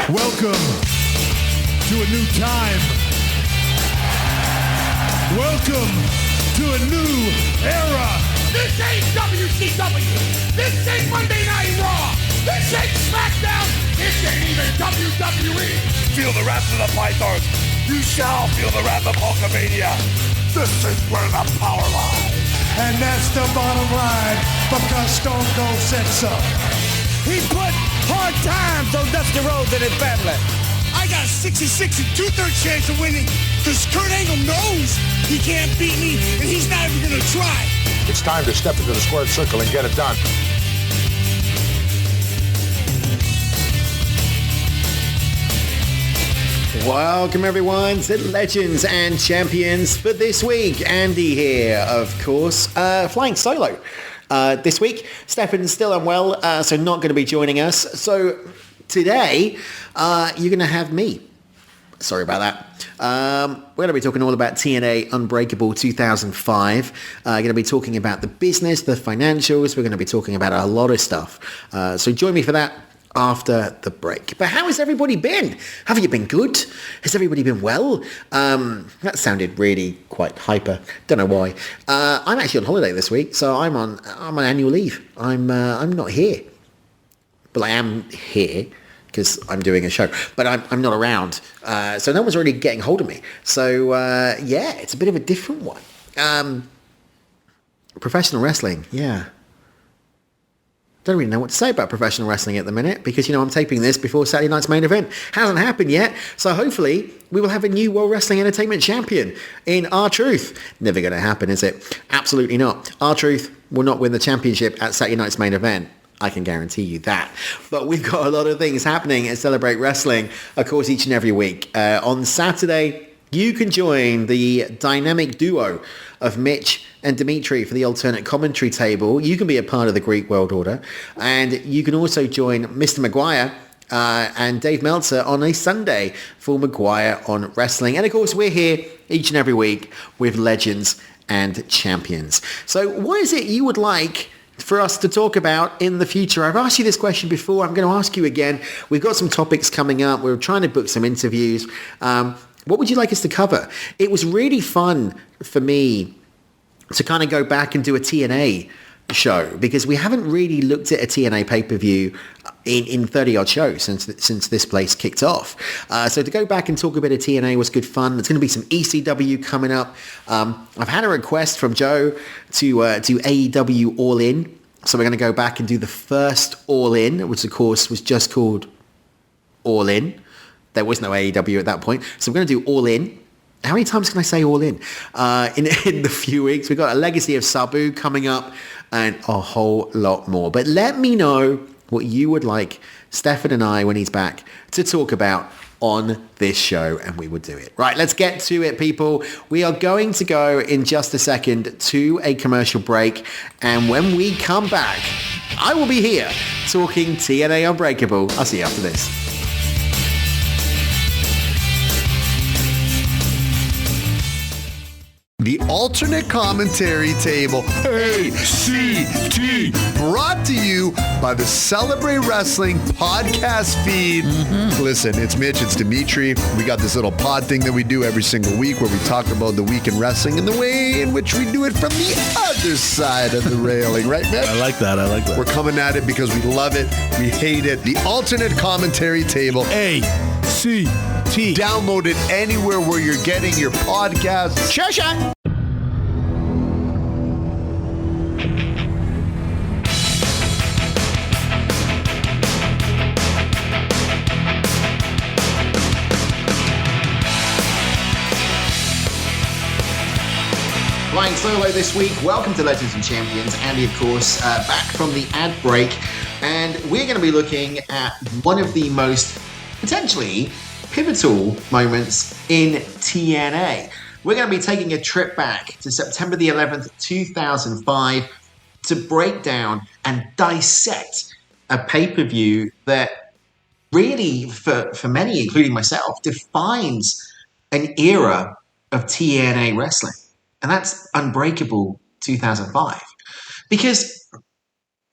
Welcome to a new time. Welcome to a new era. This ain't WCW. This ain't Monday Night Raw. This ain't SmackDown. This ain't even WWE. Feel the wrath of the pythons. You shall feel the wrath of Hulkamania. This is where the power lies. And that's the bottom line because Stone Cold said so. He put hard times on Dusty Rhodes and his family. I got a 66 and 2/3 chance of winning because Kurt Angle knows he can't beat me and he's not even going to try. It's time to step into the squared circle and get it done. Welcome everyone to Legends and Champions for this week. Andy here, of course, flying solo this week. Stefan's still unwell, so not going to be joining us. So today, you're going to have me. Sorry about that. We're going to be talking all about TNA Unbreakable 2005. Going to be talking about the business, the financials. We're going to be talking about a lot of stuff. So join me for that after the break. But how has everybody been? Have you been good? Has everybody been well? That sounded really quite hyper. Don't know why. I'm actually on holiday this week, so I'm on annual leave. I'm not here. Well, I am here because I'm doing a show, but I'm not around. So no one's really getting hold of me. So yeah, it's a bit of a different one. Professional wrestling, yeah. Don't really know what to say about professional wrestling at the minute because, I'm taping this before Saturday night's main event. Hasn't happened yet. So hopefully we will have a new World Wrestling Entertainment champion in R-Truth. Never going to happen, is it? Absolutely not. R-Truth will not win the championship at Saturday night's main event. I can guarantee you that. But we've got a lot of things happening at Celebrate Wrestling, of course, each and every week. On Saturday, you can join the dynamic duo of Mitch and Dimitri for the alternate commentary table. You can be a part of the Greek World Order. And you can also join Mr. Maguire and Dave Meltzer on a Sunday for Maguire on Wrestling. And of course, we're here each and every week with Legends and Champions. So what is it you would like for us to talk about in the future? I've asked you this question before. I'm going to ask you again. We've got some topics coming up. We're trying to book some interviews. What would you like us to cover? It was really fun for me to kind of go back and do a TNA show because we haven't really looked at a TNA pay-per-view in 30-odd shows since this place kicked off. So to go back and talk a bit of TNA was good fun. There's going to be some ECW coming up. I've had a request from Joe to do AEW All In. So we're going to go back and do the first All In, which of course was just called All In. There was no AEW at that point. So we're going to do All In. How many times can I say All In? In the few weeks. We've got a Legacy of Sabu coming up and a whole lot more. But let me know what you would like Stefan and I, when he's back, to talk about on this show, and we will do it. Right, let's get to it, people. We are going to go in just a second to a commercial break, and when we come back, I will be here talking TNA Unbreakable. I'll see you after this. The alternate commentary table, ACT, brought to you by the Celebrate Wrestling podcast feed. Listen, it's Mitch, it's Dimitri. We got this little pod thing that we do every single week where we talk about the week in wrestling and the way in which we do it from the other side of the railing, right, Mitch? I like that. We're coming at it because we love it, we hate it. The alternate commentary table, ACT. Download it anywhere where you're getting your podcasts. Shasha! Flying solo this week. Welcome to Legends and Champions. Andy, of course, back from the ad break. And we're going to be looking at one of the most potentially pivotal moments in TNA. We're going to be taking a trip back to September the 11th, 2005 to break down and dissect a pay-per-view that really, for many, including myself, defines an era of TNA wrestling. And that's Unbreakable 2005. Because,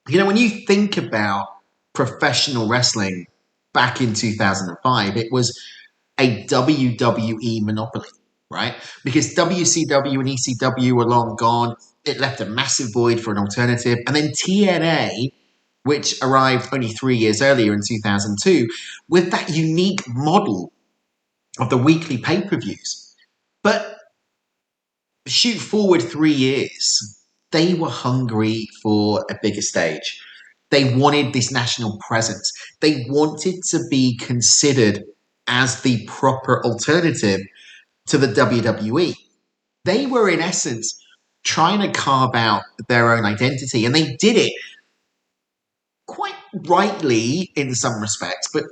when you think about professional wrestling back in 2005, it was a WWE monopoly, right? Because WCW and ECW were long gone. It left a massive void for an alternative. And then TNA, which arrived only 3 years earlier in 2002, with that unique model of the weekly pay-per-views. But shoot forward 3 years, they were hungry for a bigger stage. They wanted this national presence. They wanted to be considered as the proper alternative to the WWE. They were, in essence, trying to carve out their own identity, and they did it quite rightly in some respects, but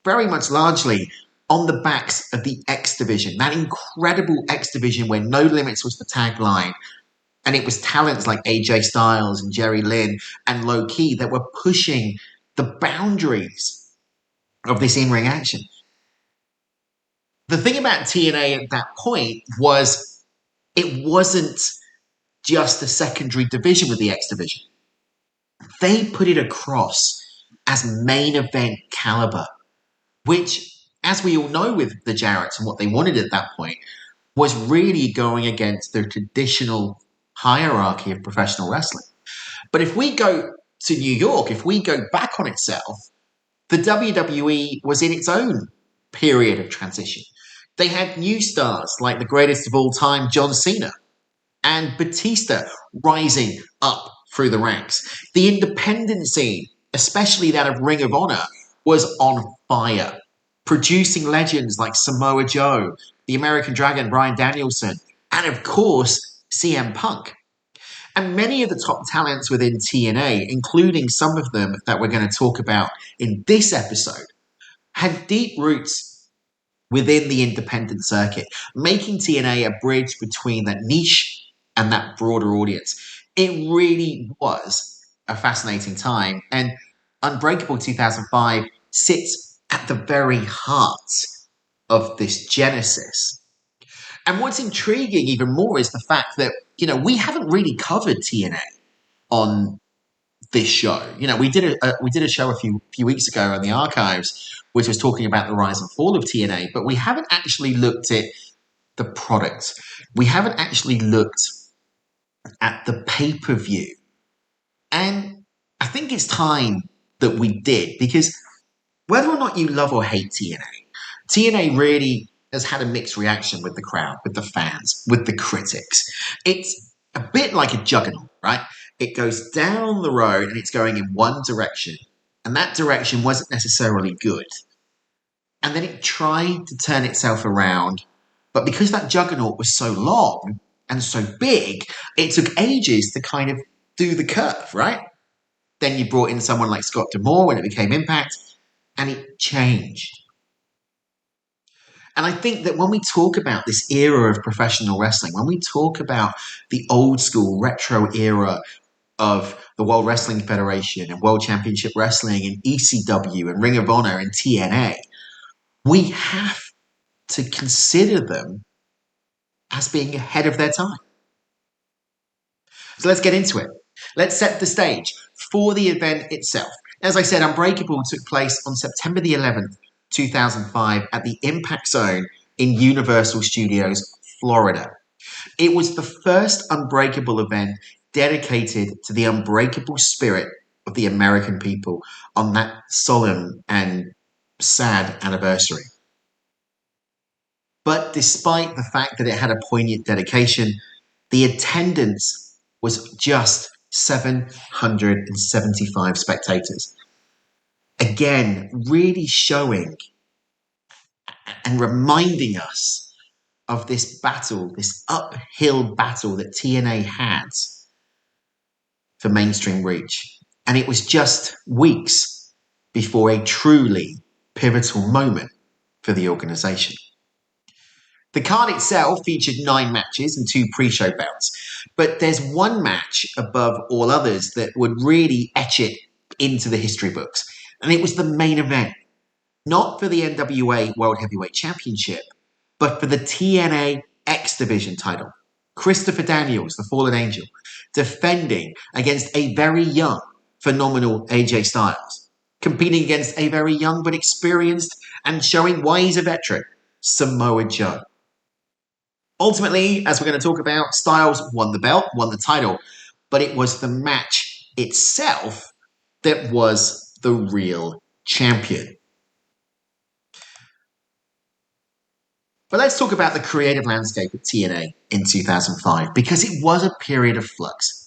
very much largely on the backs of the X Division, that incredible X Division where No Limits was the tagline, and it was talents like AJ Styles and Jerry Lynn and Low Key that were pushing the boundaries of this in-ring action. The thing about TNA at that point was it wasn't just a secondary division with the X Division. They put it across as main event caliber, which, as we all know with the Jarretts and what they wanted at that point, was really going against the traditional hierarchy of professional wrestling. But if we go to New York, if we go back on itself, the WWE was in its own period of transition. They had new stars like the greatest of all time, John Cena, and Batista rising up through the ranks. The independent scene, especially that of Ring of Honor, was on fire, producing legends like Samoa Joe, the American Dragon Bryan Danielson, and of course, CM Punk. And many of the top talents within TNA, including some of them that we're going to talk about in this episode, had deep roots within the independent circuit, making TNA a bridge between that niche and that broader audience. It really was a fascinating time, and Unbreakable 2005 sits at the very heart of this genesis. And what's intriguing even more is the fact that, we haven't really covered TNA on this show. We did a show a few weeks ago on the archives, which was talking about the rise and fall of TNA, but we haven't actually looked at the product. We haven't actually looked at the pay-per-view. And I think it's time that we did, because whether or not you love or hate TNA really has had a mixed reaction with the crowd, with the fans, with the critics. It's a bit like a juggernaut, right? It goes down the road and it's going in one direction, and that direction wasn't necessarily good. And then it tried to turn itself around, but because that juggernaut was so long and so big, it took ages to kind of do the curve, right? Then you brought in someone like Scott D'Amore when it became Impact, and it changed. And I think that when we talk about this era of professional wrestling, when we talk about the old school retro era of the World Wrestling Federation and World Championship Wrestling and ECW and Ring of Honor and TNA, we have to consider them as being ahead of their time. So let's get into it. Let's set the stage for the event itself. As I said, Unbreakable took place on September the 11th, 2005 at the Impact Zone in Universal Studios, Florida. It was the first Unbreakable event dedicated to the unbreakable spirit of the American people on that solemn and sad anniversary. But despite the fact that it had a poignant dedication, the attendance was just 775 spectators. Again, really showing and reminding us of this battle, this uphill battle that TNA had for mainstream reach. And it was just weeks before a truly pivotal moment for the organization. The card itself featured 9 matches and 2 pre-show bouts, but there's one match above all others that would really etch it into the history books. And it was the main event, not for the NWA World Heavyweight Championship, but for the TNA X Division title. Christopher Daniels, the Fallen Angel, defending against a very young, phenomenal AJ Styles, competing against a very young but experienced and showing why he's a veteran, Samoa Joe. Ultimately, as we're going to talk about, Styles won the belt, won the title, but it was the match itself that was the real champion. But let's talk about the creative landscape at TNA in 2005, because it was a period of flux.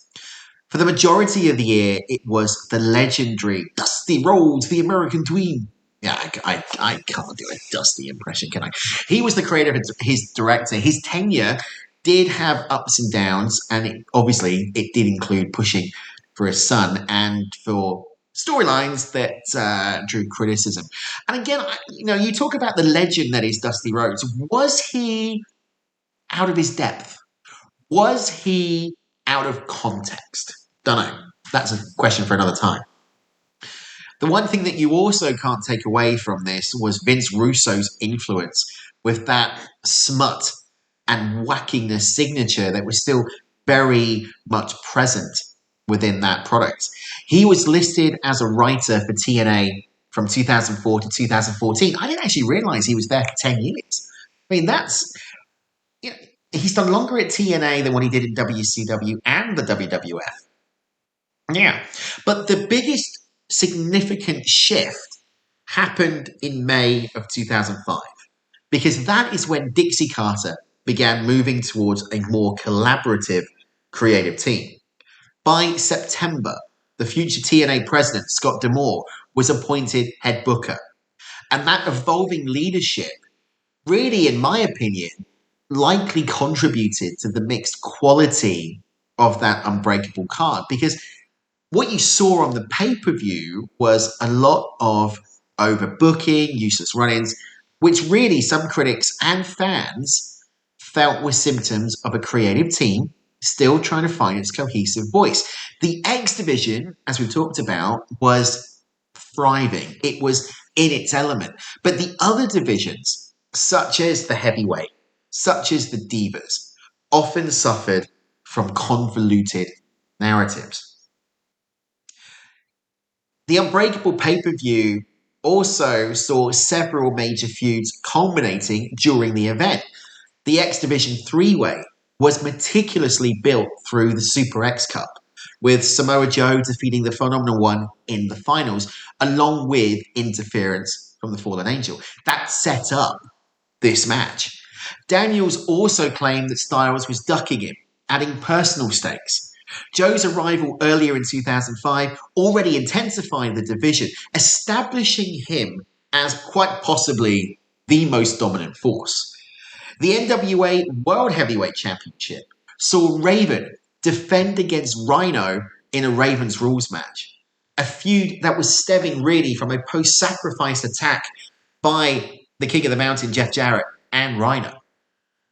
For the majority of the year, it was the legendary Dusty Rhodes, the American Dream. Yeah, I can't do a Dusty impression, can I? He was the creator, his director. His tenure did have ups and downs, and obviously it did include pushing for his son and for storylines that drew criticism. And again, you talk about the legend that is Dusty Rhodes. Was he out of his depth? Was he out of context? Don't know. That's a question for another time. The one thing that you also can't take away from this was Vince Russo's influence with that smut and wackiness signature that was still very much present within that product. He was listed as a writer for TNA from 2004 to 2014. I didn't actually realize he was there for 10 years. I mean, he's done longer at TNA than what he did in WCW and the WWF. Yeah, but the biggest significant shift happened in May of 2005, because that is when Dixie Carter began moving towards a more collaborative creative team. By September, the future TNA president, Scott D'Amore, was appointed head booker. And that evolving leadership really, in my opinion, likely contributed to the mixed quality of that Unbreakable card, because what you saw on the pay-per-view was a lot of overbooking, useless run-ins, which really some critics and fans felt were symptoms of a creative team still trying to find its cohesive voice. The X division, as we've talked about, was thriving. It was in its element. But the other divisions, such as the heavyweight, such as the divas, often suffered from convoluted narratives. The Unbreakable pay-per-view also saw several major feuds culminating during the event. The X Division 3-way was meticulously built through the Super X Cup, with Samoa Joe defeating the Phenomenal One in the finals, along with interference from the Fallen Angel. That set up this match. Daniels also claimed that Styles was ducking him, adding personal stakes. Joe's arrival earlier in 2005 already intensified the division, establishing him as quite possibly the most dominant force. The NWA World Heavyweight Championship saw Raven defend against Rhino in a Raven's Rules match, a feud that was stemming really from a post-sacrifice attack by the King of the Mountain, Jeff Jarrett, and Rhino.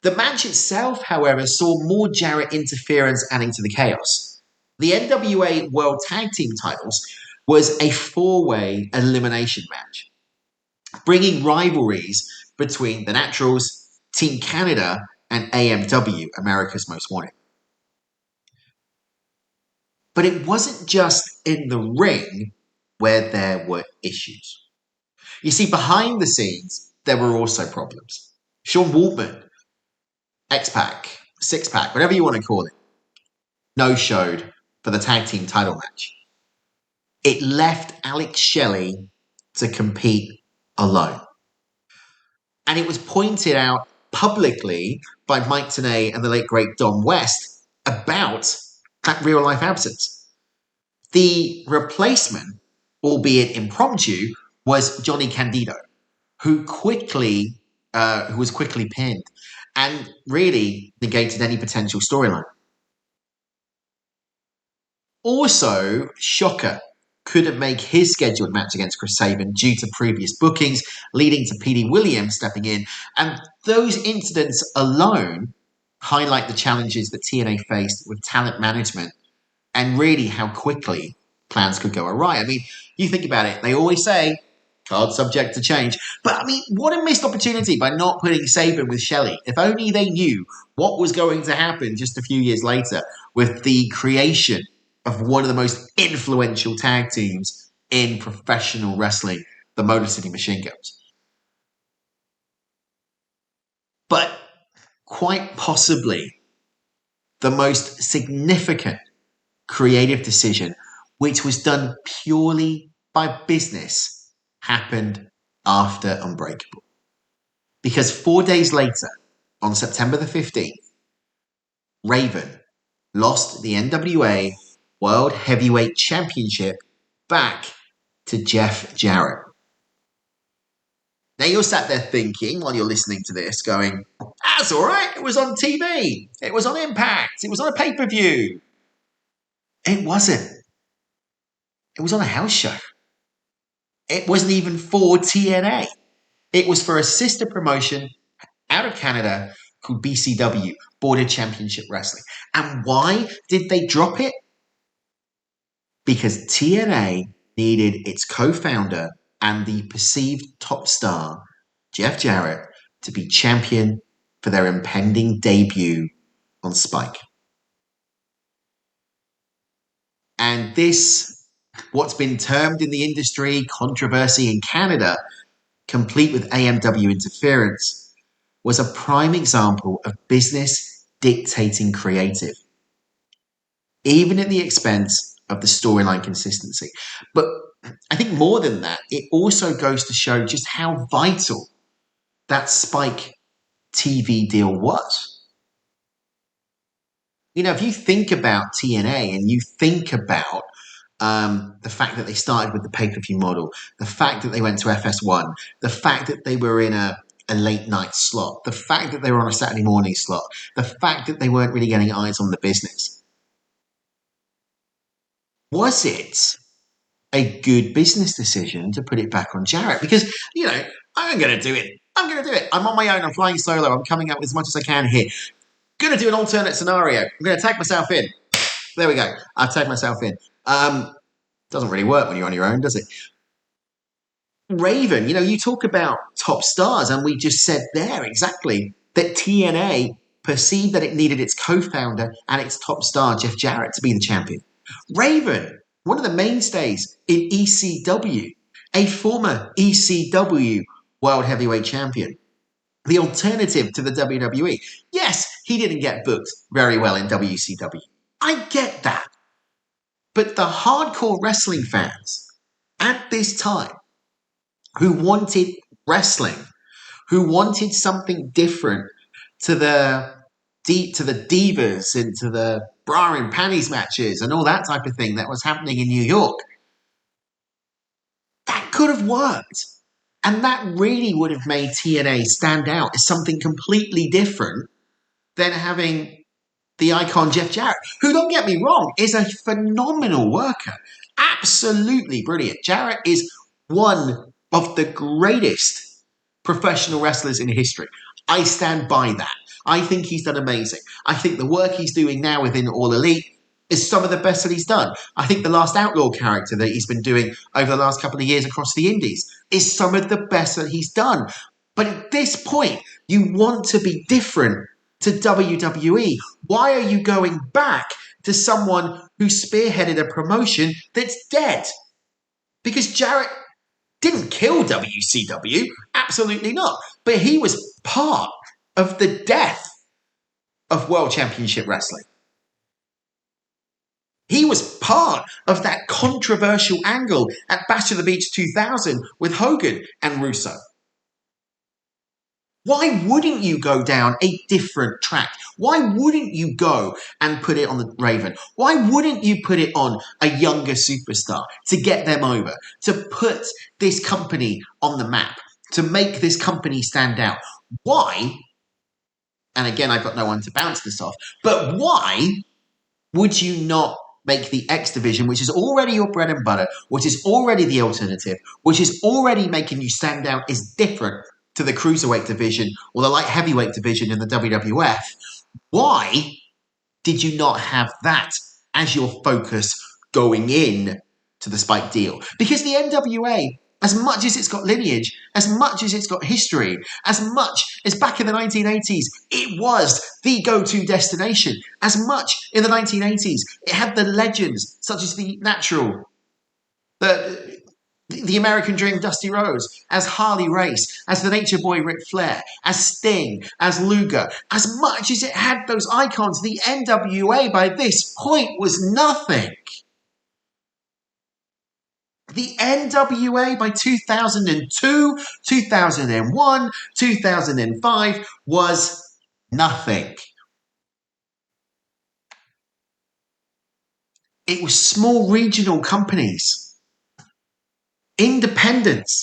The match itself, however, saw more Jarrett interference adding to the chaos. The NWA World Tag Team titles was a 4-way elimination match, bringing rivalries between the Naturals, Team Canada, and AMW, America's Most Wanted. But it wasn't just in the ring where there were issues. You see, behind the scenes, there were also problems. Sean Waltman, X-Pac, Six-Pac, whatever you want to call it, no-showed for the tag team title match. It left Alex Shelley to compete alone. And it was pointed out publicly by Mike Tenay and the late great Don West about that real-life absence. The replacement, albeit impromptu, was Johnny Candido, who was quickly pinned and really negated any potential storyline. Also, Shocker couldn't make his scheduled match against Chris Sabin due to previous bookings, leading to P.D. Williams stepping in. And those incidents alone highlight the challenges that TNA faced with talent management and really how quickly plans could go awry. I mean, you think about it, they always say, card subject to change. But I mean, what a missed opportunity by not putting Sabin with Shelley. If only they knew what was going to happen just a few years later with the creation of one of the most influential tag teams in professional wrestling, the Motor City Machine Guns. But quite possibly the most significant creative decision, which was done purely by business, happened after Unbreakable. Because 4 days later, on September the 15th, Raven lost the NWA World Heavyweight Championship back to Jeff Jarrett. Now you're sat there thinking, while you're listening to this, going, that's all right, it was on TV, it was on Impact, it was on a pay-per-view. It wasn't. It was on a house show. It wasn't even for TNA. It was for a sister promotion out of Canada called BCW, Border Championship Wrestling. And why did they drop it? Because TNA needed its co-founder and the perceived top star, Jeff Jarrett, to be champion for their impending debut on Spike. And this, what's been termed in the industry controversy in Canada, complete with AMW interference, was a prime example of business dictating creative, even at the expense of the storyline consistency. But I think more than that, it also goes to show just how vital that Spike TV deal was. You know, if you think about TNA and you think about the fact that they started with the pay-per-view model, the fact that they went to FS1, the fact that they were in a late night slot, the fact that they were on a Saturday morning slot, the fact that they weren't really getting eyes on the business. Was it a good business decision to put it back on Jarrett? Because, you know, I'm going to do it. I'm going to do it. I'm on my own. I'm flying solo. I'm coming up with as much as I can here. Going to do an alternate scenario. I'm going to tag myself in. There we go. I've tagged myself in. Doesn't really work when you're on your own, does it? Raven, you know, you talk about top stars, and we just said there exactly that TNA perceived that it needed its co-founder and its top star, Jeff Jarrett, to be the champion. Raven, one of the mainstays in ECW, a former ECW World Heavyweight Champion, the alternative to the WWE. Yes, he didn't get booked very well in WCW. I get that. But the hardcore wrestling fans at this time who wanted wrestling, who wanted something different to the divas and to the bra and panties matches and all that type of thing that was happening in New York, that could have worked. And that really would have made TNA stand out as something completely different than having the icon Jeff Jarrett, who, don't get me wrong, is a phenomenal worker. Absolutely brilliant. Jarrett is one of the greatest professional wrestlers in history. I stand by that. I think he's done amazing. I think the work he's doing now within All Elite is some of the best that he's done. I think the Last Outlaw character that he's been doing over the last couple of years across the indies is some of the best that he's done. But at this point, you want to be different to WWE. Why are you going back to someone who spearheaded a promotion that's dead? Because Jarrett didn't kill WCW, absolutely not. But he was part of the death of World Championship Wrestling. He was part of that controversial angle at Bash of the Beach 2000 with Hogan and Russo. Why wouldn't you go down a different track? Why wouldn't you go and put it on the Raven? Why wouldn't you put it on a younger superstar to get them over, to put this company on the map, to make this company stand out? Why, and again, I've got no one to bounce this off, but why would you not make the X division, which is already your bread and butter, which is already the alternative, which is already making you stand out, is different to the cruiserweight division or the light heavyweight division in the WWF? Why did you not have that as your focus going in to the Spike deal? Because the NWA, as much as it's got lineage, as much as it's got history, as much as back in the 1980s, it was the go-to destination. As much in the 1980s, it had the legends such as the Natural, the The American Dream, Dusty Rhodes, as Harley Race, as the Nature Boy, Ric Flair, as Sting, as Luger. As much as it had those icons, the NWA by this point was nothing. The NWA by 2002, 2001, 2005 was nothing. It was small regional companies, independents.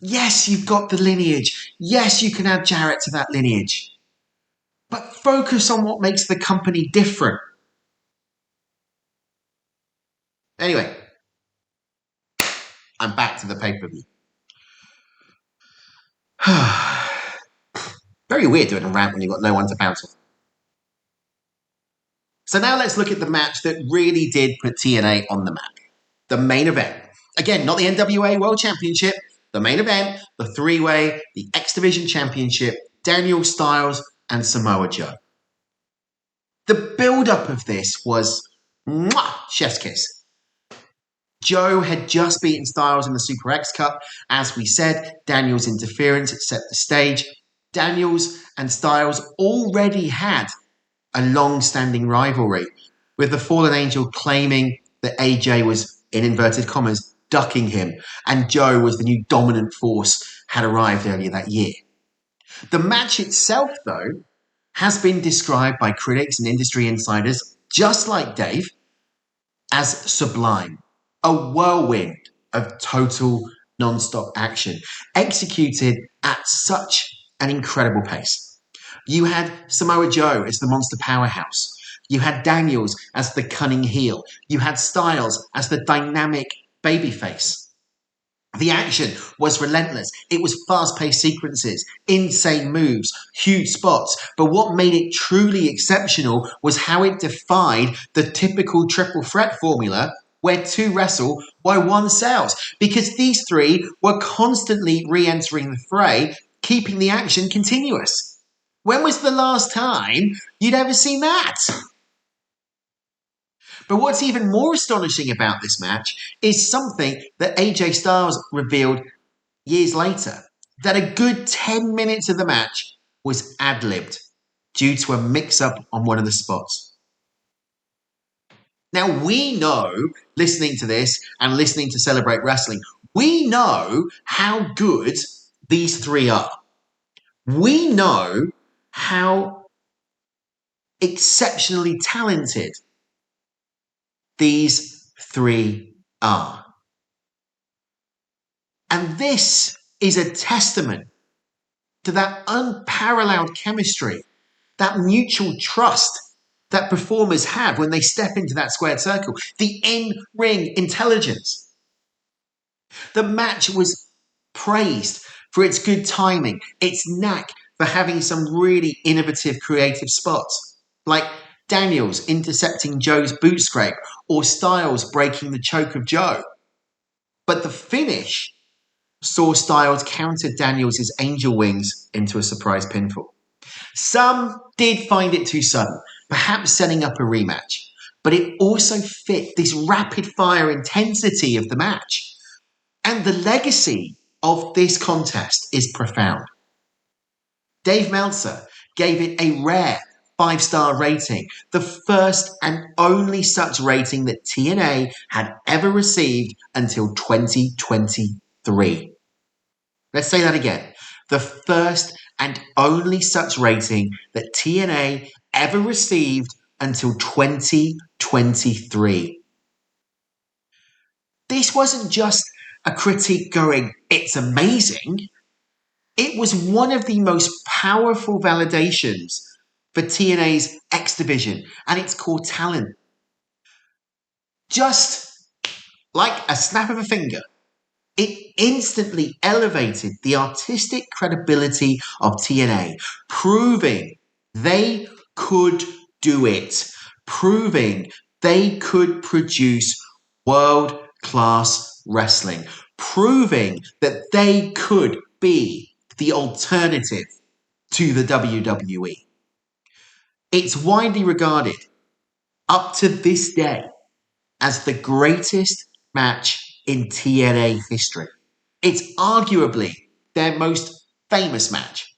Yes, you've got the lineage. Yes, you can add Jarrett to that lineage. But focus on what makes the company different. Anyway, I'm back to the pay-per-view. Very weird doing a rant when you've got no one to bounce off. So now let's look at the match that really did put TNA on the map. The main event. Again, not the NWA World Championship. The main event, the three-way, the X Division Championship, Daniel, Styles, and Samoa Joe. The build-up of this was chef's kiss. Joe had just beaten Styles in the Super X Cup. As we said, Daniel's interference had set the stage. Daniels and Styles already had a long-standing rivalry, with the Fallen Angel claiming that AJ was, in inverted commas, ducking him, and Joe was the new dominant force, had arrived earlier that year. The match itself, though, has been described by critics and industry insiders, just like Dave, as sublime, a whirlwind of total non-stop action, executed at such an incredible pace. You had Samoa Joe as the monster powerhouse. You had Daniels as the cunning heel. You had Styles as the dynamic babyface. The action was relentless. It was fast-paced sequences, insane moves, huge spots. But what made it truly exceptional was how it defied the typical triple threat formula where two wrestle while one sells. Because these three were constantly re-entering the fray, keeping the action continuous. When was the last time you'd ever seen that? But what's even more astonishing about this match is something that AJ Styles revealed years later, that a good 10 minutes of the match was ad-libbed due to a mix-up on one of the spots. Now, we know, listening to this and listening to Celebrate Wrestling, we know how good these three are. We know how exceptionally talented these three are. And this is a testament to that unparalleled chemistry, that mutual trust that performers have when they step into that squared circle, the in-ring intelligence. The match was praised for its good timing, its knack for having some really innovative creative spots, like Daniels intercepting Joe's boot scrape or Styles breaking the choke of Joe. But the finish saw Styles counter Daniels' angel wings into a surprise pinfall. Some did find it too sudden, perhaps setting up a rematch, but it also fit this rapid-fire intensity of the match. And the legacy of this contest is profound. Dave Meltzer gave it a rare 5-star rating, the first and only such rating that TNA had ever received until 2023. Let's say that again. The first and only such rating that TNA ever received until 2023. This wasn't just a critique going, it's amazing. It was one of the most powerful validations for TNA's X Division and its core talent. Just like a snap of a finger, it instantly elevated the artistic credibility of TNA, proving they could do it, proving they could produce world-class wrestling, proving that they could be the alternative to the WWE. It's widely regarded, up to this day, as the greatest match in TNA history. It's arguably their most famous match.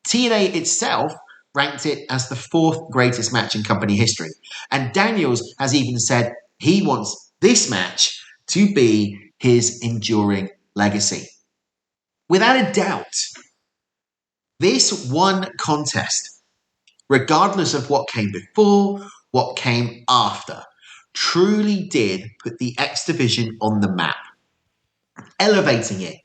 TNA itself ranked it as the 4th greatest match in company history. And Daniels has even said he wants this match to be his enduring legacy. Without a doubt, this one contest, regardless of what came before, what came after, truly did put the X Division on the map, elevating it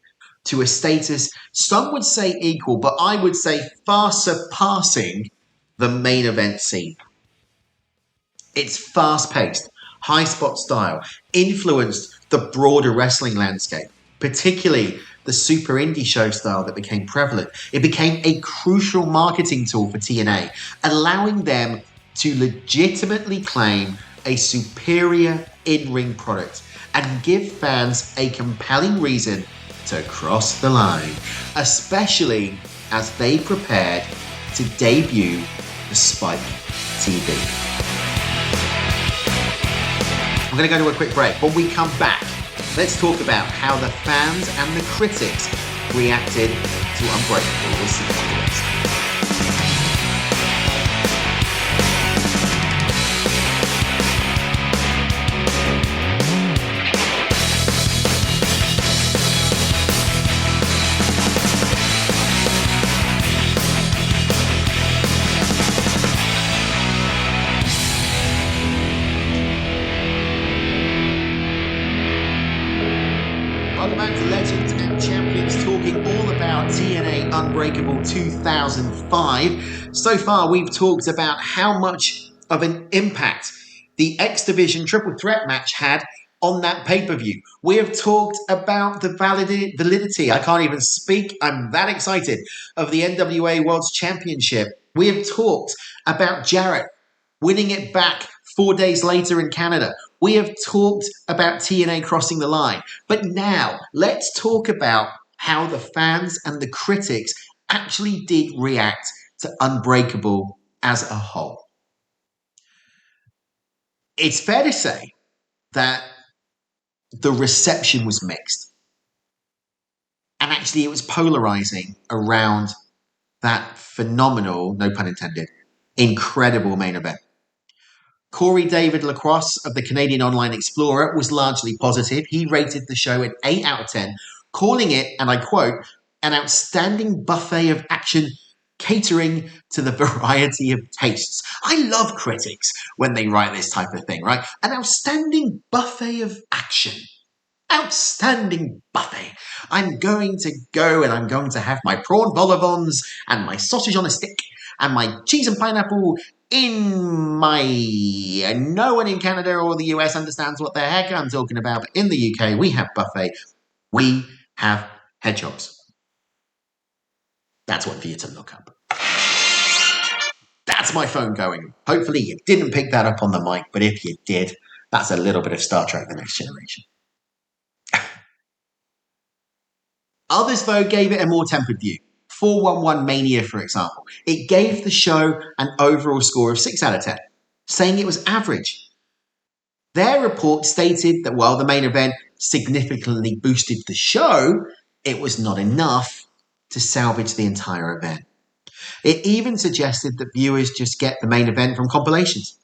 to a status some would say equal, but I would say far surpassing the main event scene. It's fast-paced, high-spot style, influenced the broader wrestling landscape, particularly the super indie show style that became prevalent. It became a crucial marketing tool for TNA, allowing them to legitimately claim a superior in-ring product and give fans a compelling reason to cross the line, especially as they prepared to debut the Spike TV. I'm going to go to a quick break. When we come back, let's talk about how the fans and the critics reacted to Unbreakable. We'll see after this. Welcome back to Legends and Champions, talking all about TNA Unbreakable 2005. So far, we've talked about how much of an impact the X Division Triple Threat match had on that pay-per-view. We have talked about the validity, I can't even speak, I'm that excited, of the NWA World Championship. We have talked about Jarrett winning it back 4 days later in Canada. We have talked about TNA crossing the line. But now, let's talk about how the fans and the critics actually did react to Unbreakable as a whole. It's fair to say that the reception was mixed. And actually, it was polarizing around that phenomenal, no pun intended, incredible main event. Corey David Lacrosse of the Canadian Online Explorer was largely positive. He rated the show an 8 out of 10, calling it, and I quote, an outstanding buffet of action catering to the variety of tastes. I love critics when they write this type of thing, right? An outstanding buffet of action. Outstanding buffet. I'm going to go and I'm going to have my prawn vol au vents and my sausage on a stick and my cheese and pineapple in my... No one in Canada or the US understands what the heck I'm talking about, but in the UK, we have buffet. We have hedgehogs. That's one for you to look up. That's my phone going. Hopefully you didn't pick that up on the mic, but if you did, that's a little bit of Star Trek: The Next Generation. Others, though, gave it a more tempered view. 411 Mania, for example. It gave the show an overall score of 6 out of 10, saying it was average. Their report stated that while the main event significantly boosted the show, it was not enough to salvage the entire event. It even suggested that viewers just get the main event from compilations.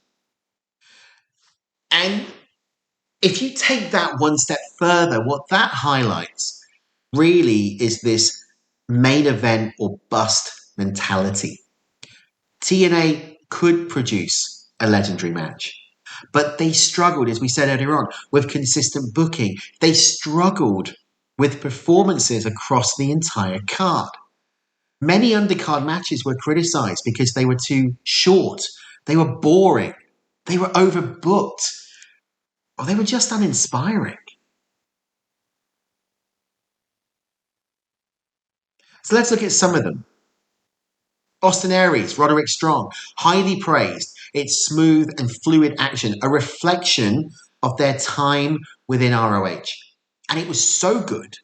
And if you take that one step further, what that highlights really is this main event or bust mentality. TNA could produce a legendary match, but they struggled, as we said earlier on, with consistent booking. They struggled with performances across the entire card. Many undercard matches were criticized because they were too short, they were boring, they were overbooked, or they were just uninspiring. So let's look at some of them. Austin Aries, Roderick Strong, highly praised. Its smooth and fluid action, a reflection of their time within ROH. And it was so good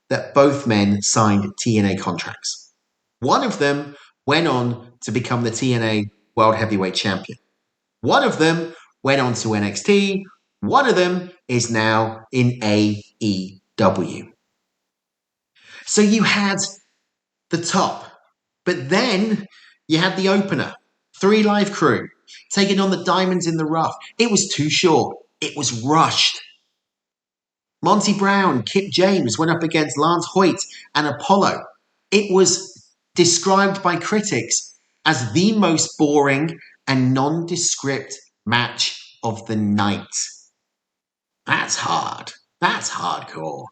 that both men signed TNA contracts. One of them went on to become the TNA World Heavyweight Champion. One of them went on to NXT, One of them is now in AEW. So you had the top, but then you had the opener, 3 Live Crew, taking on the Diamonds in the Rough. It was too short. It was rushed. Monty Brown, Kip James went up against Lance Hoyt and Apollo. It was described by critics as the most boring and nondescript match of the night. That's hard. That's hardcore.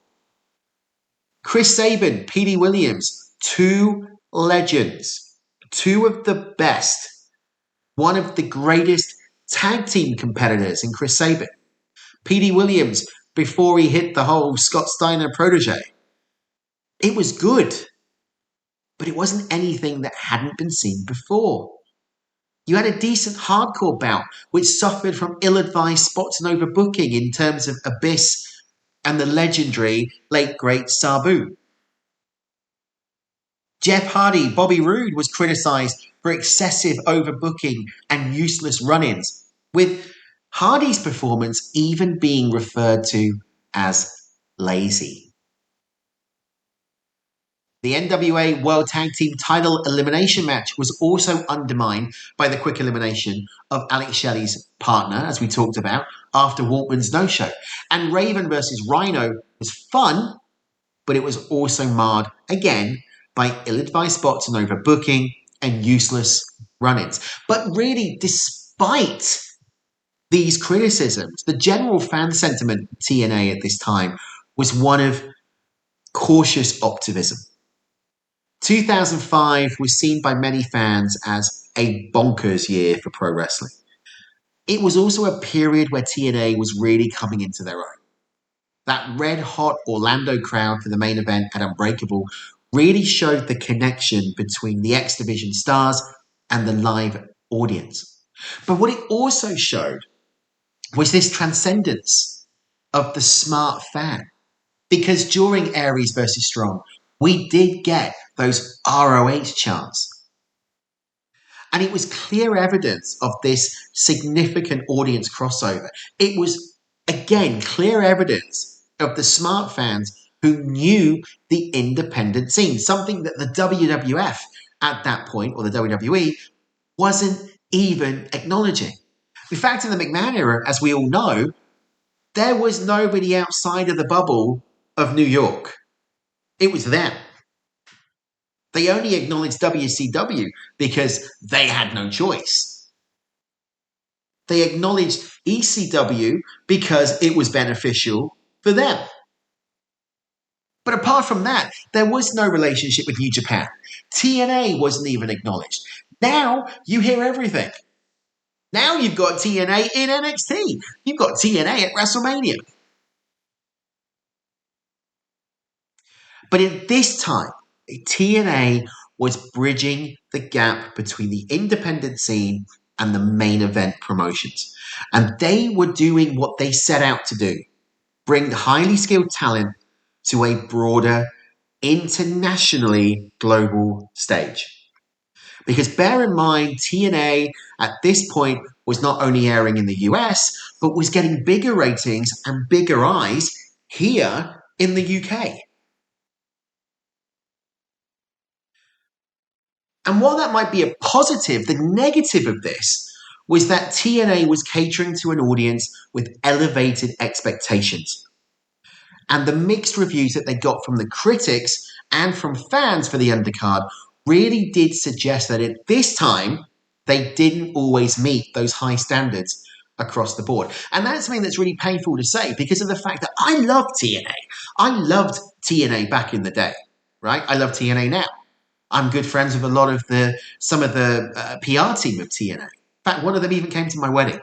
Chris Sabin, Petey Williams, 2 legends, 2 of the best, one of the greatest tag team competitors in Chris Sabin. Petey Williams, before he hit the whole Scott Steiner protege. It was good, but it wasn't anything that hadn't been seen before. You had a decent hardcore bout, which suffered from ill-advised spots and overbooking in terms of Abyss and the legendary late great Sabu. Jeff Hardy, Bobby Roode was criticised for excessive overbooking and useless run-ins, with Hardy's performance even being referred to as lazy. The NWA World Tag Team title elimination match was also undermined by the quick elimination of Alex Shelley's partner, as we talked about, after Waltman's no-show. And Raven versus Rhino was fun, but it was also marred, again, by ill-advised spots and overbooking and useless run-ins. But really, despite these criticisms, the general fan sentiment of TNA at this time was one of cautious optimism. 2005 was seen by many fans as a bonkers year for pro wrestling. It was also a period where TNA was really coming into their own. That red-hot Orlando crowd for the main event at Unbreakable really showed the connection between the X Division stars and the live audience. But what it also showed was this transcendence of the smart fan. Because during Aries versus Strong, we did get those ROH chants. And it was clear evidence of this significant audience crossover. It was, again, clear evidence of the smart fans who knew the independent scene, something that the WWF at that point, or the WWE, wasn't even acknowledging. In fact, in the McMahon era, as we all know, there was nobody outside of the bubble of New York. It was them. They only acknowledged WCW because they had no choice. They acknowledged ECW because it was beneficial for them. But apart from that, there was no relationship with New Japan. TNA wasn't even acknowledged. Now you hear everything. Now you've got TNA in NXT. You've got TNA at WrestleMania. But at this time, TNA was bridging the gap between the independent scene and the main event promotions. And they were doing what they set out to do. Bring highly skilled talent to a broader, internationally global stage. Because bear in mind, TNA at this point was not only airing in the US, but was getting bigger ratings and bigger eyes here in the UK. And while that might be a positive, the negative of this was that TNA was catering to an audience with elevated expectations. And the mixed reviews that they got from the critics and from fans for the undercard really did suggest that at this time, they didn't always meet those high standards across the board. And that's something that's really painful to say because of the fact that I loved TNA. I loved TNA back in the day, right? I love TNA now. I'm good friends with some of the PR team of TNA. In fact, one of them even came to my wedding.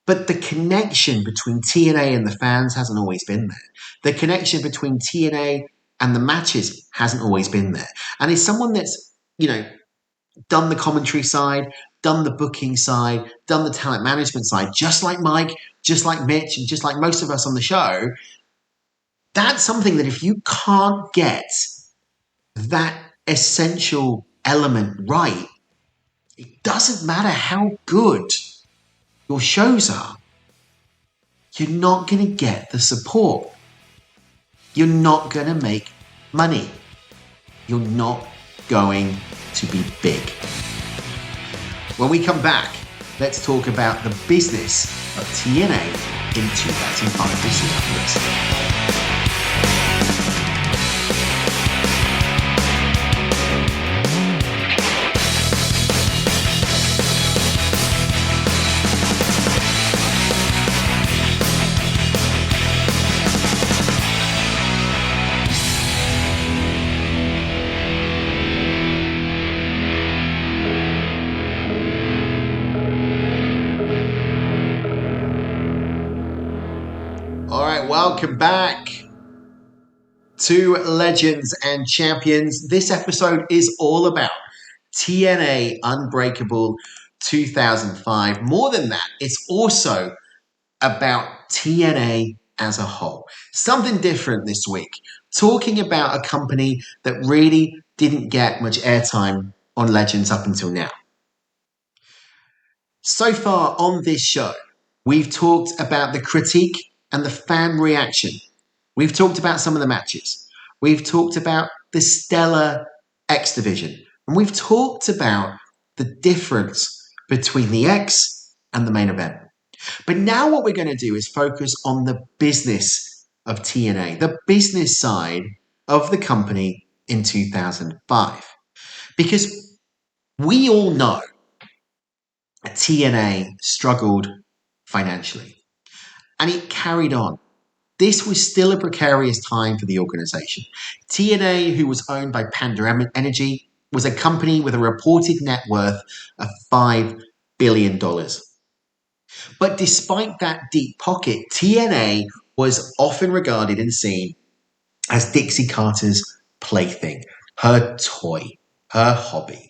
But the connection between TNA and the fans hasn't always been there. The connection between TNA and the matches hasn't always been there. And as someone that's, done the commentary side, done the booking side, done the talent management side, just like Mike, just like Mitch, and just like most of us on the show, that's something that if you can't get that essential element right, it doesn't matter how good your shows are, you're not going to get the support. You're not going to make money. You're not going to be big. When we come back, let's talk about the business of TNA in 2005. We'll see after this. Welcome back to Legends and Champions. This episode is all about TNA Unbreakable 2005. More than that, it's also about TNA as a whole. Something different this week, talking about a company that really didn't get much airtime on Legends up until now. So far on this show, we've talked about the critique and the fan reaction. We've talked about some of the matches. We've talked about the stellar X division. And we've talked about the difference between the X and the main event. But now what we're going to do is focus on the business of TNA, the business side of the company in 2005. Because we all know that TNA struggled financially. And it carried on. This was still a precarious time for the organization. TNA, who was owned by Panda Energy, was a company with a reported net worth of $5 billion. But despite that deep pocket, TNA was often regarded and seen as Dixie Carter's plaything, her toy, her hobby.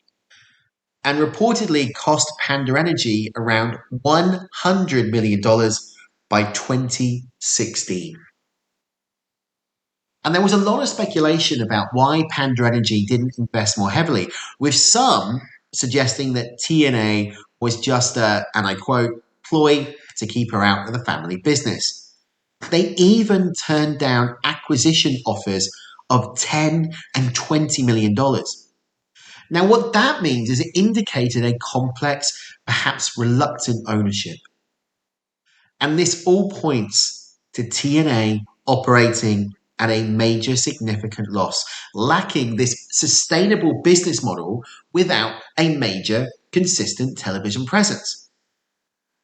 And reportedly cost Panda Energy around $100 million by 2016. And there was a lot of speculation about why Panda Energy didn't invest more heavily, with some suggesting that TNA was just a, and I quote, ploy to keep her out of the family business. They even turned down acquisition offers of $10 and $20 million. Now, what that means is it indicated a complex, perhaps reluctant ownership. And this all points to TNA operating at a major significant loss, lacking this sustainable business model without a major consistent television presence.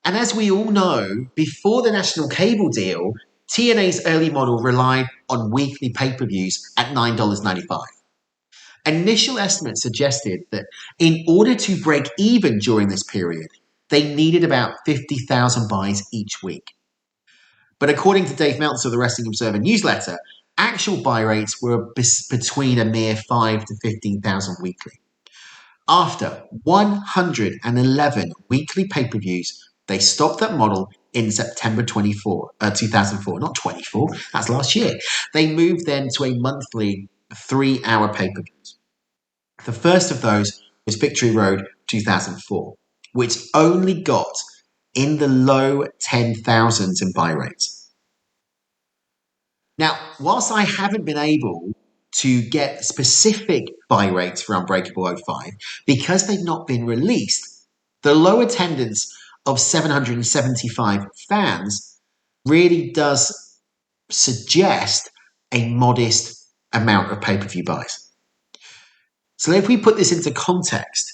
And as we all know, before the national cable deal, TNA's early model relied on weekly pay-per-views at $9.95. Initial estimates suggested that in order to break even during this period, they needed about 50,000 buys each week. But according to Dave Meltzer of the Wrestling Observer newsletter, actual buy rates were between a mere 5 to 15,000 weekly. After 111 weekly pay-per-views, they stopped that model in September 2004. Not 24, that's last year. They moved then to a monthly 3-hour pay-per-views. The first of those was Victory Road 2004. Which only got in the low 10,000s in buy rates. Now, whilst I haven't been able to get specific buy rates for Unbreakable 05, because they've not been released, the low attendance of 775 fans really does suggest a modest amount of pay-per-view buys. So if we put this into context,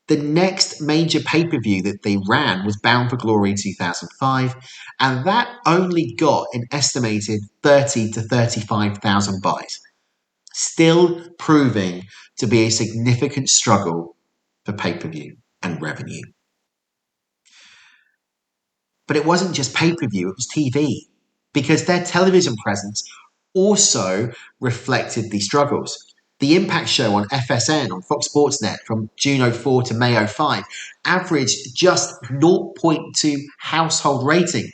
the next major pay-per-view that they ran was Bound for Glory 2005, and that only got an estimated 30 to 35,000 buys, still proving to be a significant struggle for pay-per-view and revenue. But it wasn't just pay-per-view, it was TV, because their television presence also reflected the struggles. The Impact show on FSN on Fox Sports Net from June 04 to May 05 averaged just 0.2 household rating.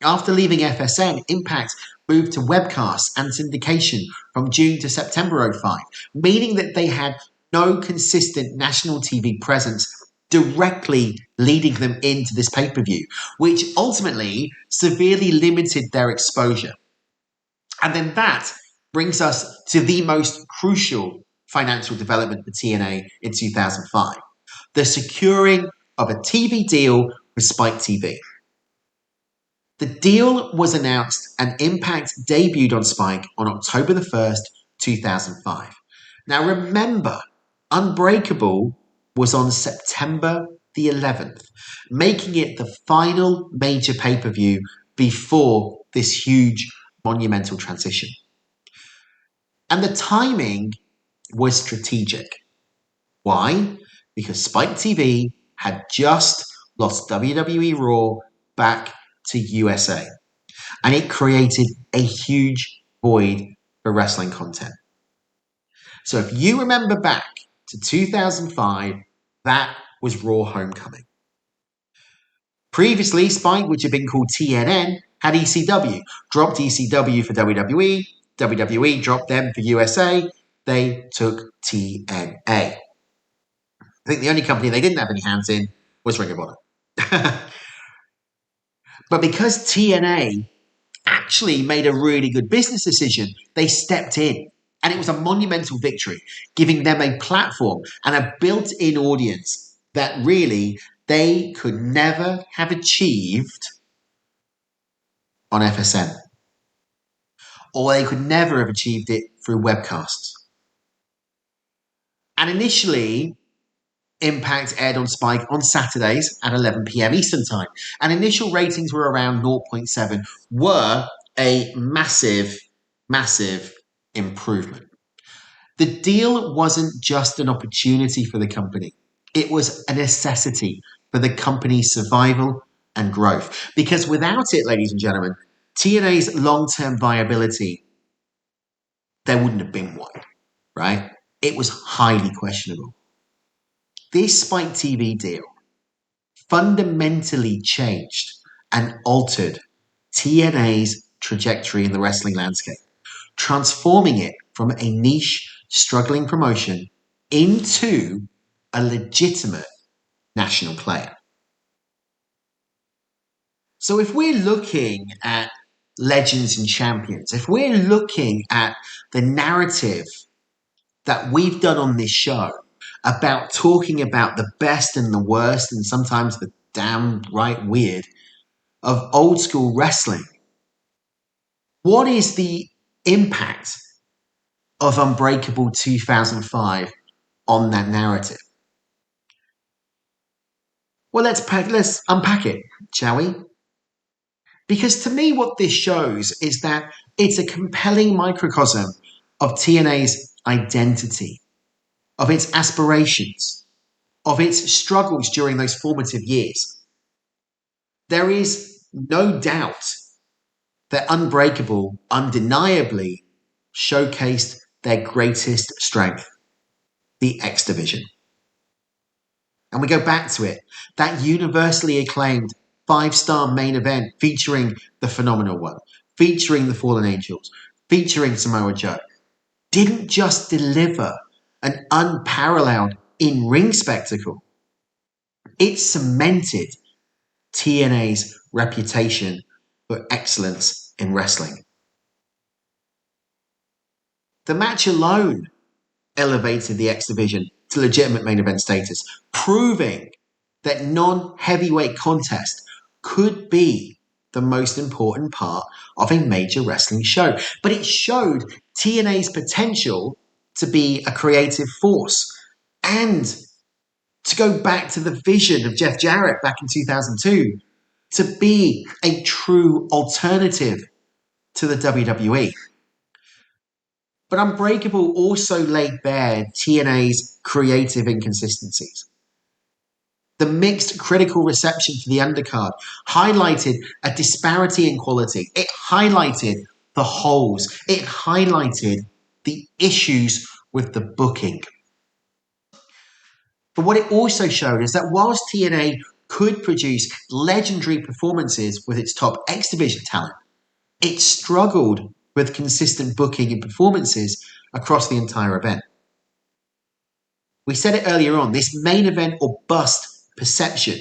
After leaving FSN, Impact moved to webcasts and syndication from June to September 05, meaning that they had no consistent national TV presence directly leading them into this pay-per-view, which ultimately severely limited their exposure. And then that brings us to the most crucial financial development for TNA in 2005, the securing of a TV deal with Spike TV. The deal was announced and Impact debuted on Spike on October the 1st, 2005. Now remember, Unbreakable was on September the 11th, making it the final major pay-per-view before this huge monumental transition. And the timing was strategic. Why? Because Spike TV had just lost WWE Raw back to USA, and it created a huge void for wrestling content. So if you remember back to 2005, that was Raw Homecoming. Previously, Spike, which had been called TNN, had ECW, dropped ECW for WWE, WWE dropped them for USA, they took TNA. I think the only company they didn't have any hands in was Ring of Honor. But because TNA actually made a really good business decision, they stepped in. And it was a monumental victory, giving them a platform and a built-in audience that really they could never have achieved on FSN. Or they could never have achieved it through webcasts. And initially, Impact aired on Spike on Saturdays at 11 p.m. Eastern Time. And initial ratings were around 0.7, were a massive, massive improvement. The deal wasn't just an opportunity for the company. It was a necessity for the company's survival and growth. Because without it, ladies and gentlemen, TNA's long-term viability, there wouldn't have been one, right? It was highly questionable. This Spike TV deal fundamentally changed and altered TNA's trajectory in the wrestling landscape, transforming it from a niche, struggling promotion into a legitimate national player. So if we're looking at legends and champions, if we're looking at the narrative that we've done on this show about talking about the best and the worst and sometimes the damn right weird of old school wrestling, what is the impact of Unbreakable 2005 on that narrative? Well, let's unpack it, shall we? Because to me, what this shows is that it's a compelling microcosm of TNA's identity, of its aspirations, of its struggles during those formative years. There is no doubt that Unbreakable undeniably showcased their greatest strength, the X Division. And we go back to it, that universally acclaimed 5-star main event featuring the Phenomenal One, featuring the Fallen Angels, featuring Samoa Joe, didn't just deliver an unparalleled in-ring spectacle. It cemented TNA's reputation for excellence in wrestling. The match alone elevated the X Division to legitimate main event status, proving that non-heavyweight contest could be the most important part of a major wrestling show. But it showed TNA's potential to be a creative force and to go back to the vision of Jeff Jarrett back in 2002 to be a true alternative to the WWE. But Unbreakable also laid bare TNA's creative inconsistencies. The mixed critical reception for the undercard highlighted a disparity in quality. It highlighted the holes. It highlighted the issues with the booking. But what it also showed is that whilst TNA could produce legendary performances with its top X Division talent, it struggled with consistent booking and performances across the entire event. We said it earlier on, this main event or bust perception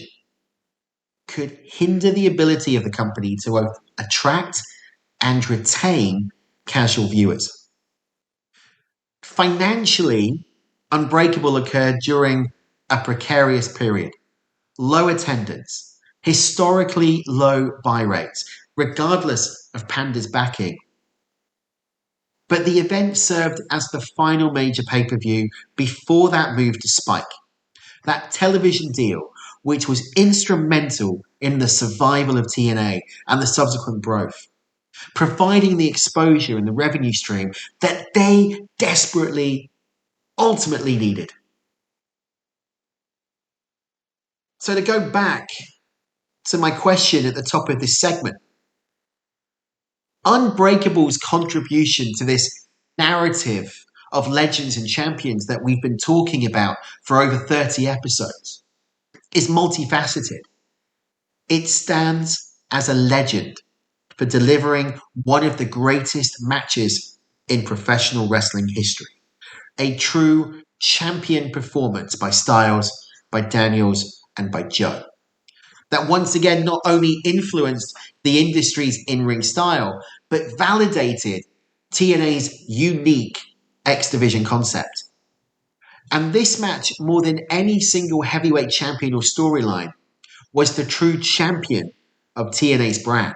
could hinder the ability of the company to both attract and retain casual viewers. Financially, Unbreakable occurred during a precarious period. Low attendance, historically low buy rates, regardless of Panda's backing. But the event served as the final major pay-per-view before that move to Spike. That television deal, which was instrumental in the survival of TNA and the subsequent growth, providing the exposure and the revenue stream that they desperately, ultimately needed. So to go back to my question at the top of this segment, Unbreakable's contribution to this narrative of legends and champions that we've been talking about for over 30 episodes is multifaceted. It stands as a legend for delivering one of the greatest matches in professional wrestling history. A true champion performance by Styles, by Daniels, and by Joe. That once again not only influenced the industry's in-ring style, but validated TNA's unique X-Division concept. And this match, more than any single heavyweight champion or storyline, was the true champion of TNA's brand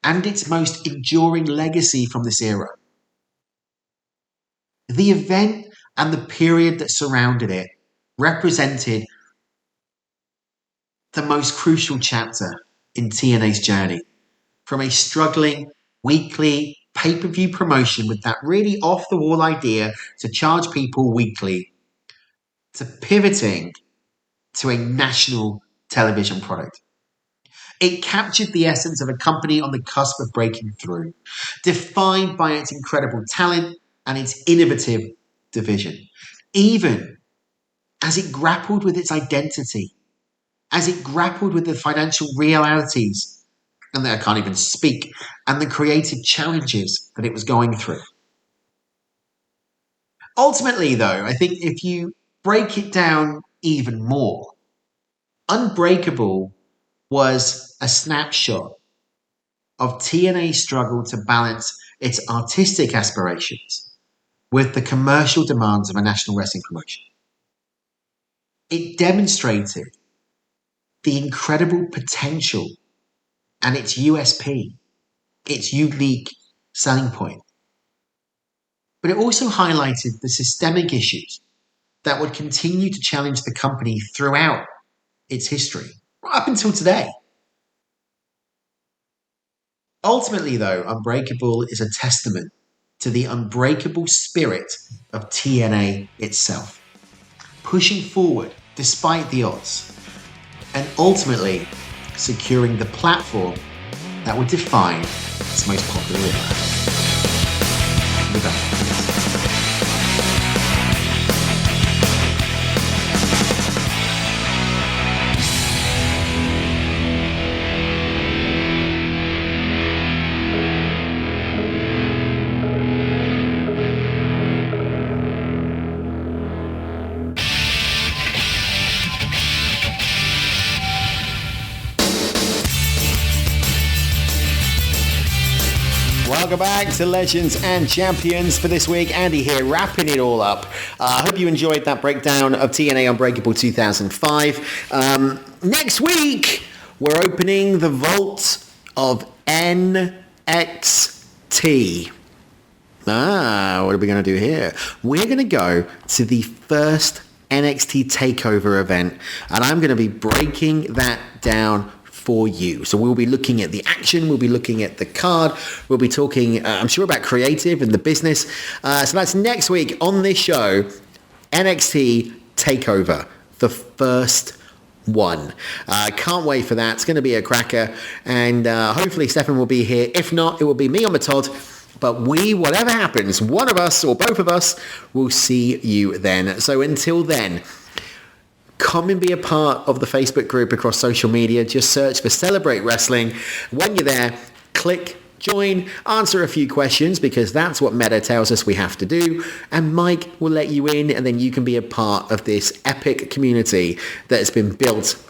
and its most enduring legacy from this era. The event and the period that surrounded it represented the most crucial chapter in TNA's journey, from a struggling weekly pay-per-view promotion with that really off-the-wall idea to charge people weekly, to pivoting to a national television product. It captured the essence of a company on the cusp of breaking through, defined by its incredible talent and its innovative division, even as it grappled with its identity, as it grappled with the financial realities, and that I can't even speak, and the creative challenges that it was going through. Ultimately, though, I think if you break it down even more, Unbreakable was a snapshot of TNA's struggle to balance its artistic aspirations with the commercial demands of a national wrestling promotion. It demonstrated the incredible potential and its USP, its unique selling point. But it also highlighted the systemic issues that would continue to challenge the company throughout its history, right up until today. Ultimately, though, Unbreakable is a testament to the unbreakable spirit of TNA itself, pushing forward despite the odds, and ultimately securing the platform that would define its most popular era. With that, welcome back to Legends and Champions for this week. Andy here, wrapping it all up. I hope you enjoyed that breakdown of TNA Unbreakable 2005. Next week, we're opening the vault of NXT. What are we going to do here? We're going to go to the first NXT TakeOver event, and I'm going to be breaking that down for you. So we'll be looking at the action, we'll be looking at the card, we'll be talking, I'm sure, about creative and the business. So that's next week on this show, NXT TakeOver, the first one. Can't wait for that. It's going to be a cracker, and hopefully Stefan will be here. If not, it will be me on the Todd. But whatever happens, one of us or both of us will see you then. So until then, come and be a part of the Facebook group across social media. Just search for Celebrate Wrestling. When you're there, click join, answer a few questions, because that's what Meta tells us we have to do. And Mike will let you in, and then you can be a part of this epic community that has been built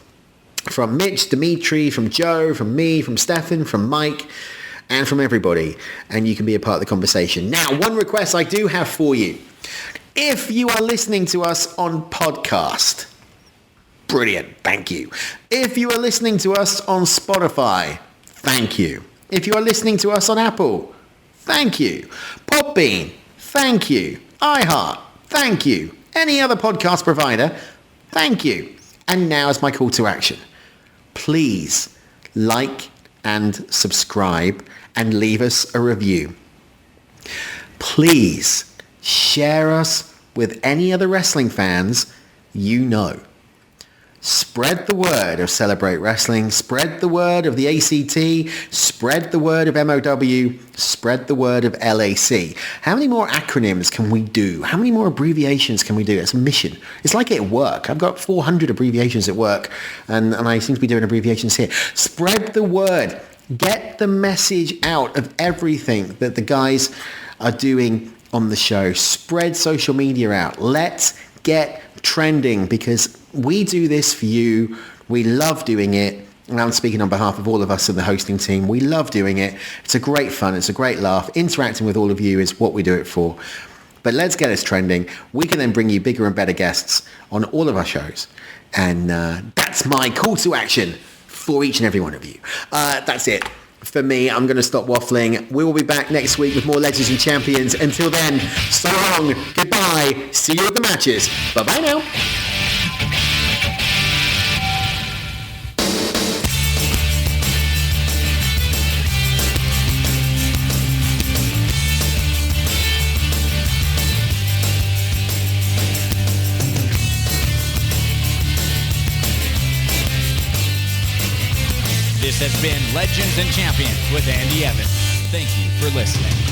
from Mitch, Dimitri, from Joe, from me, from Stefan, from Mike, and from everybody. And you can be a part of the conversation. Now, one request I do have for you. If you are listening to us on podcast, brilliant, thank you. If you are listening to us on Spotify, thank you. If you are listening to us on Apple, thank you. Podbean, thank you. iHeart, thank you. Any other podcast provider, thank you. And now is my call to action. Please like and subscribe and leave us a review. Please share us with any other wrestling fans you know. Spread the word of Celebrate Wrestling. Spread the word of the ACT. Spread the word of MOW. Spread the word of LAC. How many more acronyms can we do? How many more abbreviations can we do? It's a mission. It's like at work. I've got 400 abbreviations at work, and I seem to be doing abbreviations here. Spread the word. Get the message out of everything that the guys are doing on the show. Spread social media out. Let's get trending, because we do this for you. We love doing it. And I'm speaking on behalf of all of us in the hosting team. We love doing it. It's a great fun. It's a great laugh. Interacting with all of you is what we do it for. But let's get us trending. We can then bring you bigger and better guests on all of our shows. And that's my call to action for each and every one of you. That's it. For me, I'm going to stop waffling. We will be back next week with more Legends and Champions. Until then, so long, goodbye, see you at the matches. Bye-bye now. This has been Legends and Champions with Andy Evans. Thank you for listening.